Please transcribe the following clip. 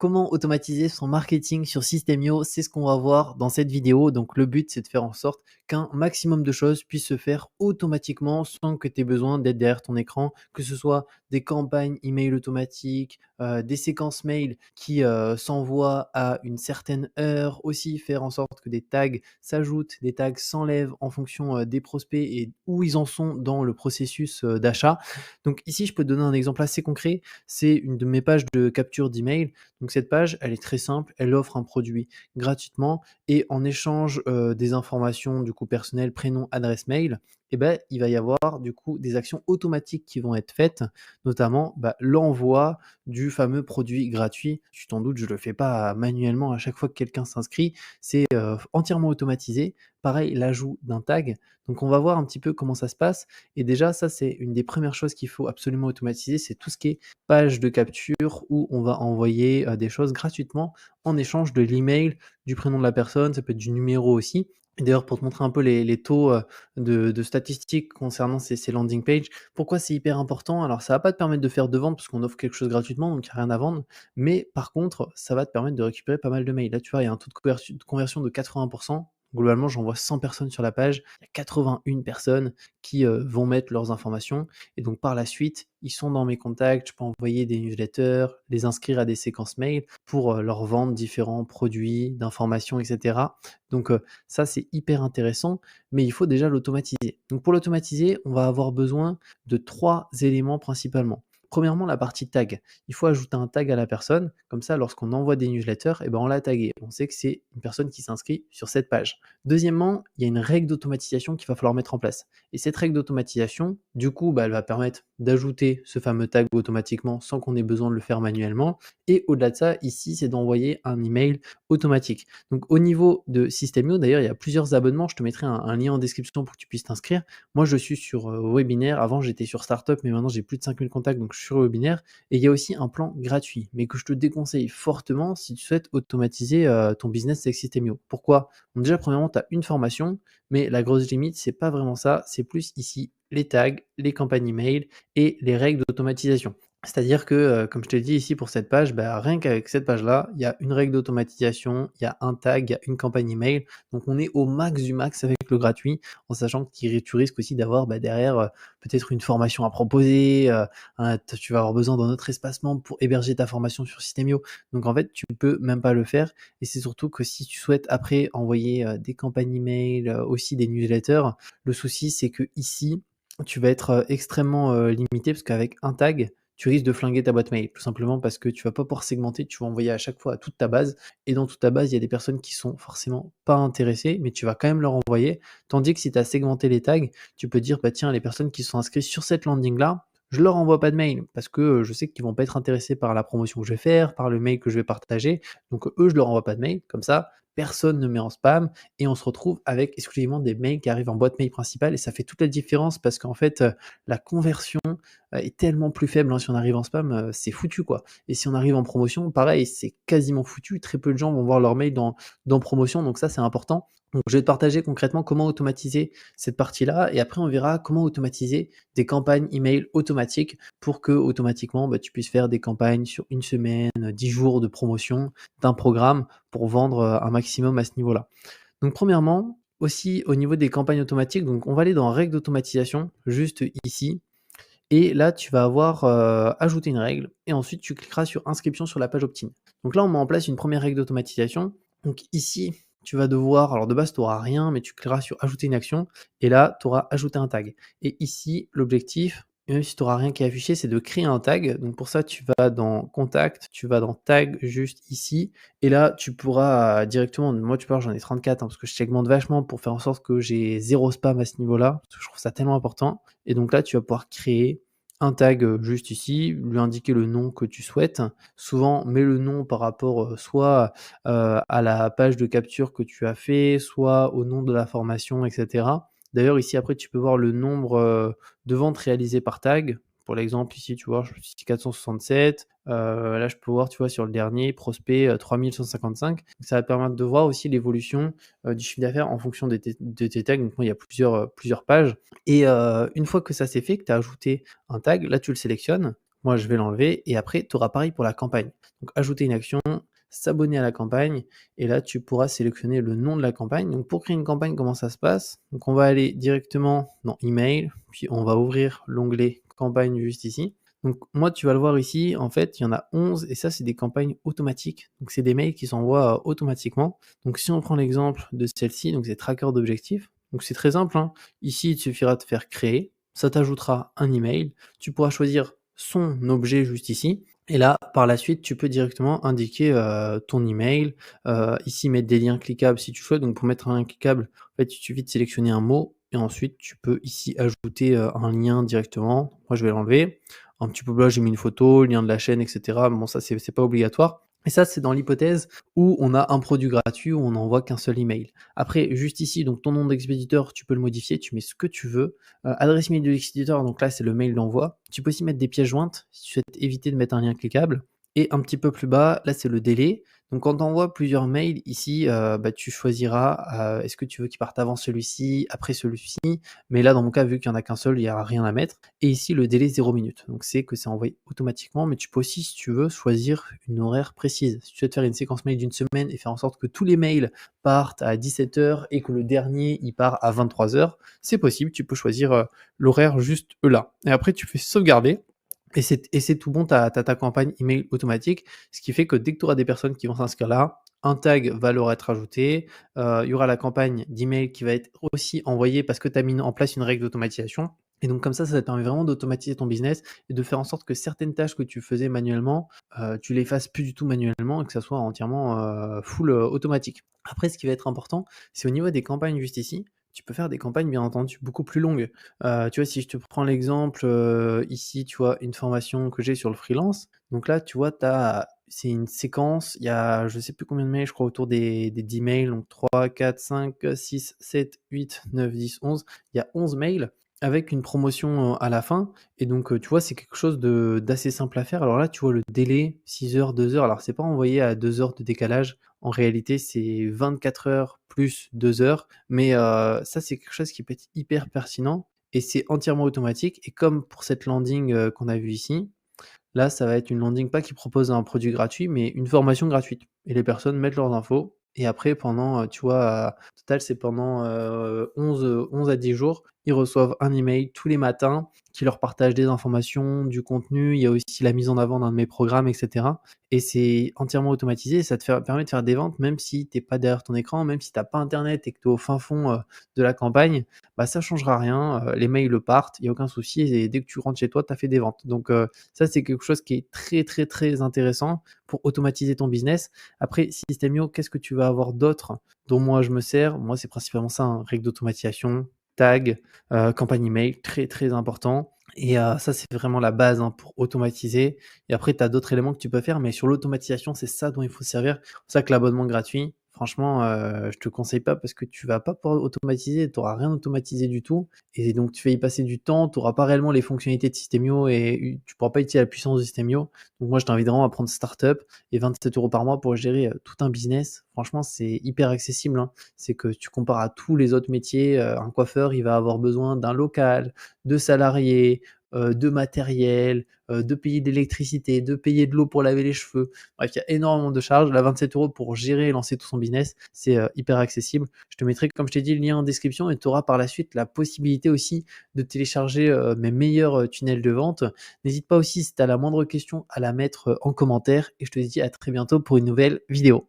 Comment automatiser son marketing sur System.io? C'est ce qu'on va voir dans cette vidéo. Donc le but, c'est de faire en sorte qu'un maximum de choses puissent se faire automatiquement sans que tu aies besoin d'être derrière ton écran, que ce soit des campagnes email automatiques, des séquences mail qui s'envoient à une certaine heure, aussi faire en sorte que des tags s'ajoutent, des tags s'enlèvent en fonction des prospects et où ils en sont dans le processus d'achat. Donc ici, je peux te donner un exemple assez concret. C'est une de mes pages de capture d'email. Donc cette page, elle est très simple, elle offre un produit gratuitement et en échange, des informations du coup personnelles, prénom, adresse mail, et ben il va y avoir du coup des actions automatiques qui vont être faites, notamment, l'envoi du fameux produit gratuit. Tu t'en doutes, je le fais pas manuellement à chaque fois que quelqu'un s'inscrit, c'est, entièrement automatisé. Pareil, l'ajout d'un tag. Donc on va voir un petit peu comment ça se passe et déjà ça, c'est une des premières choses qu'il faut absolument automatiser, c'est tout ce qui est page de capture où on va envoyer, des choses gratuitement en échange de l'email, du prénom de la personne, ça peut être du numéro aussi. Et d'ailleurs pour te montrer un peu les taux, de statistiques concernant ces landing pages, pourquoi c'est hyper important? Alors ça va pas te permettre de faire de ventes parce qu'on offre quelque chose gratuitement, donc il y a rien à vendre, mais par contre, ça va te permettre de récupérer pas mal de mails. Là, tu vois, il y a un taux de conversion de 80. Globalement, j'envoie 100 personnes sur la page, il y a 81 personnes qui, vont mettre leurs informations et donc par la suite, ils sont dans mes contacts, je peux envoyer des newsletters, les inscrire à des séquences mail pour, leur vendre différents produits, d'informations et cetera. Donc, ça c'est hyper intéressant, mais il faut déjà l'automatiser. Donc pour l'automatiser, on va avoir besoin de 3 éléments principalement. Premièrement, la partie tag. Il faut ajouter un tag à la personne, comme ça lorsqu'on envoie des newsletters et ben, on l'a tagué. On sait que c'est une personne qui s'inscrit sur cette page. Deuxièmement, il y a une règle d'automatisation qu'il va falloir mettre en place et cette règle d'automatisation, du coup, elle va permettre d'ajouter ce fameux tag automatiquement sans qu'on ait besoin de le faire manuellement et au-delà de ça, ici, c'est d'envoyer un email automatique. Donc au niveau de System.io, d'ailleurs, il y a plusieurs abonnements, je te mettrai un lien en description pour que tu puisses t'inscrire. Moi, je suis sur, Webinaire, avant j'étais sur Startup, mais maintenant j'ai plus de 5000 contacts, donc je suis sur Webinaire et il y a aussi un plan gratuit, mais que je te déconseille fortement si tu souhaites automatiser, ton business avec System.io. Pourquoi? Bon déjà premièrement, tu as une formation, mais la grosse limite, c'est pas vraiment ça, c'est plus ici les tags, les campagnes email et les règles d'automatisation. C'est-à-dire que, comme je te l'ai dit ici pour cette page, rien qu'avec cette page-là, il y a une règle d'automatisation, il y a un tag, il y a une campagne email. Donc on est au max du max avec le gratuit, en sachant que tu risques aussi d'avoir, derrière, peut-être une formation à proposer, tu vas avoir besoin d'un autre espace membre pour héberger ta formation sur System.io. Donc en fait, tu peux même pas le faire et c'est surtout que si tu souhaites après envoyer, des campagnes email, aussi des newsletters, le souci c'est que ici, tu vas être, extrêmement, limité parce qu'avec un tag, tu risques de flinguer ta boîte mail. Tout simplement parce que tu vas pas pouvoir segmenter, tu vas envoyer à chaque fois à toute ta base et dans toute ta base, il y a des personnes qui sont forcément pas intéressées, mais tu vas quand même leur envoyer. Tandis que si tu as segmenté les tags, tu peux dire: «Tiens, les personnes qui sont inscrites sur cette landing-là, je leur envoie pas de mail parce que, je sais qu'ils vont pas être intéressés par la promotion que je vais faire, par le mail que je vais partager. Donc eux, je leur envoie pas de mail». Comme ça, personne ne met en spam et on se retrouve avec exclusivement des mails qui arrivent en boîte mail principale et ça fait toute la différence parce qu'en fait, la conversion est tellement plus faible, hein. Si on arrive en spam, c'est foutu, quoi. Et si on arrive en promotion, pareil, c'est quasiment foutu. Très peu de gens vont voir leur mail dans promotion, donc ça, c'est important. Donc je vais te partager concrètement comment automatiser cette partie-là et après on verra comment automatiser des campagnes email automatiques pour que automatiquement, tu puisses faire des campagnes sur une semaine, 10 jours de promotion d'un programme pour vendre, un maximum à ce niveau-là. Donc premièrement, aussi au niveau des campagnes automatiques, donc on va aller dans règles d'automatisation, juste ici. Et là, tu vas avoir, ajouté une règle et ensuite tu cliqueras sur inscription sur la page opt-in. Donc là, on met en place une première règle d'automatisation. Donc ici, tu vas devoir alors de base, tu auras rien, mais tu cliqueras sur ajouter une action et là, tu auras ajouté un tag. Et ici, l'objectif, même si tu auras rien qui est affiché, c'est de créer un tag. Donc pour ça, tu vas dans contact, tu vas dans tag juste ici et là, tu pourras directement moi, tu vois, j'en ai 34, hein, parce que je segmente vachement pour faire en sorte que j'ai 0 spam à ce niveau-là, parce que je trouve ça tellement important et donc là, tu vas pouvoir créer un tag, juste ici, lui indiquer le nom que tu souhaites. Souvent, mets le nom par rapport, soit, à la page de capture que tu as fait, soit au nom de la formation et cetera. D'ailleurs, ici, après, tu peux voir le nombre, de ventes réalisées par tag. Pour l'exemple, ici, tu vois, je suis 467. Là, je peux voir, tu vois, sur le dernier, prospect, 3155. Ça va te permettre de voir aussi l'évolution, du chiffre d'affaires en fonction de tes tags. Donc, moi, il y a plusieurs pages et une fois que ça c'est fait, que tu as ajouté un tag, là, tu le sélectionnes. Moi, je vais l'enlever et après, tu auras pareil pour la campagne. Donc ajouter une action, s'abonner à la campagne et là, tu pourras sélectionner le nom de la campagne. Donc pour créer une campagne, comment ça se passe? Donc on va aller directement dans email, puis on va ouvrir l'onglet campagne juste ici. Donc moi, tu vas le voir ici, en fait, il y en a 11 et ça, c'est des campagnes automatiques. Donc c'est des mails qui s'envoient automatiquement. Donc si on prend l'exemple de celle-ci, donc c'est tracker d'objectifs. Donc c'est très simple, hein. Ici, il te suffira de faire créer, ça t'ajoutera un email, tu pourras choisir son objet juste ici et là, par la suite, tu peux directement indiquer, ton email, ici mettre des liens cliquables si tu souhaites. Donc pour mettre un lien cliquable, en fait, il suffit de sélectionner un mot et ensuite tu peux ici ajouter, un lien directement. Moi, je vais l'enlever. Un petit peu là, j'ai mis une photo, lien de la chaîne et cetera. Bon ça, c'est pas obligatoire et ça, c'est dans l'hypothèse où on a un produit gratuit, où on n'envoie qu'un seul email. Après, juste ici, donc ton nom d'expéditeur, tu peux le modifier, tu mets ce que tu veux. Adresse mail de l'expéditeur, donc là, c'est le mail d'envoi. Tu peux aussi mettre des pièces jointes, si tu souhaites éviter de mettre un lien cliquable. Et un petit peu plus bas, là, c'est le délai. Donc quand tu envoies plusieurs mails ici, bah, tu choisiras, est-ce que tu veux qu'il parte avant celui-ci, après celui-ci? Mais là, dans mon cas, vu qu'il y en a qu'un seul, il y aura rien à mettre et ici le délai 0 minutes. Donc c'est que c'est envoyé automatiquement, mais tu peux aussi, si tu veux, choisir une horaire précise. Si tu souhaites faire une séquence mail d'une semaine et faire en sorte que tous les mails partent à 17h et que le dernier, il part à 23h, c'est possible, tu peux choisir, l'horaire juste là et après tu fais sauvegarder et c'est tout bon, tu as ta campagne email automatique, ce qui fait que dès que tu auras des personnes qui vont s'inscrire là, un tag va leur être ajouté, il y aura la campagne d'email qui va être aussi envoyée parce que tu as mis en place une règle d'automatisation et donc comme ça te permet vraiment d'automatiser ton business et de faire en sorte que certaines tâches que tu faisais manuellement, tu les fasses plus du tout manuellement et que ça soit entièrement, full, automatique. Après ce qui va être important, c'est au niveau des campagnes juste ici, tu peux faire des campagnes bien entendu beaucoup plus longues. Tu vois, si je te prends l'exemple, ici, tu vois, une formation que j'ai sur le freelance. Donc là, tu vois, c'est une séquence, il y a je sais plus combien de mails, je crois autour des 10 mails, donc 3, 4, 5, 6, 7, 8, 9, 10, 11. Il y a 11 mails avec une promotion, à la fin et donc tu vois, c'est quelque chose d'assez simple à faire. Alors là, tu vois le délai 6 heures, 2 heures. Alors c'est pas envoyé à 2 heures de décalage. En réalité, c'est 24 heures plus 2 heures, mais ça, c'est quelque chose qui peut être hyper pertinent et c'est entièrement automatique et comme pour cette landing, qu'on a vue ici, là, ça va être une landing pas qui propose un produit gratuit, mais une formation gratuite et les personnes mettent leurs infos et après pendant, tu vois, au total, c'est pendant, 11 à 10 jours, ils reçoivent un email tous les matins qui leur partage des informations, du contenu. Il y a aussi la mise en avant d'un de mes programmes et cetera et c'est entièrement automatisé et ça te permet de faire des ventes même si tu es pas derrière ton écran, même si tu as pas internet et que tu es au fin fond, de la campagne, bah, ça changera rien, les mails partent, il y a aucun souci et dès que tu rentres chez toi, tu as fait des ventes donc ça, c'est quelque chose qui est très, très, très intéressant pour automatiser ton business. Après, Systemio, qu'est-ce que tu vas avoir d'autre dont moi je me sers? Moi, c'est principalement ça, hein, règles d'automatisation, tag, campagne email, très, très important et ça, c'est vraiment la base, hein, pour automatiser et après tu as d'autres éléments que tu peux faire mais sur l'automatisation, c'est ça dont il faut se servir. C'est pour ça que l'abonnement gratuit, franchement, je te conseille pas parce que tu vas pas pouvoir automatiser, tu auras rien automatisé du tout et donc tu vas y passer du temps, tu auras pas réellement les fonctionnalités de Systemio et tu pourras pas utiliser la puissance de Systemio. Donc moi, je t'invite vraiment à prendre Startup et 27 € par mois pour gérer, tout un business. Franchement, c'est hyper accessible, hein. C'est que tu compares à tous les autres métiers, un coiffeur, il va avoir besoin d'un local, de salariés, de matériel, de payer d'électricité, de payer de l'eau pour laver les cheveux. Bref, il y a énormément de charges. Là, 27 € pour gérer et lancer tout son business, c'est, hyper accessible. Je te mettrai, comme je t'ai dit, le lien en description et tu auras par la suite la possibilité aussi de télécharger, mes meilleurs, tunnels de vente. N'hésite pas aussi, si tu as la moindre question, à la mettre, en commentaire et je te dis à très bientôt pour une nouvelle vidéo.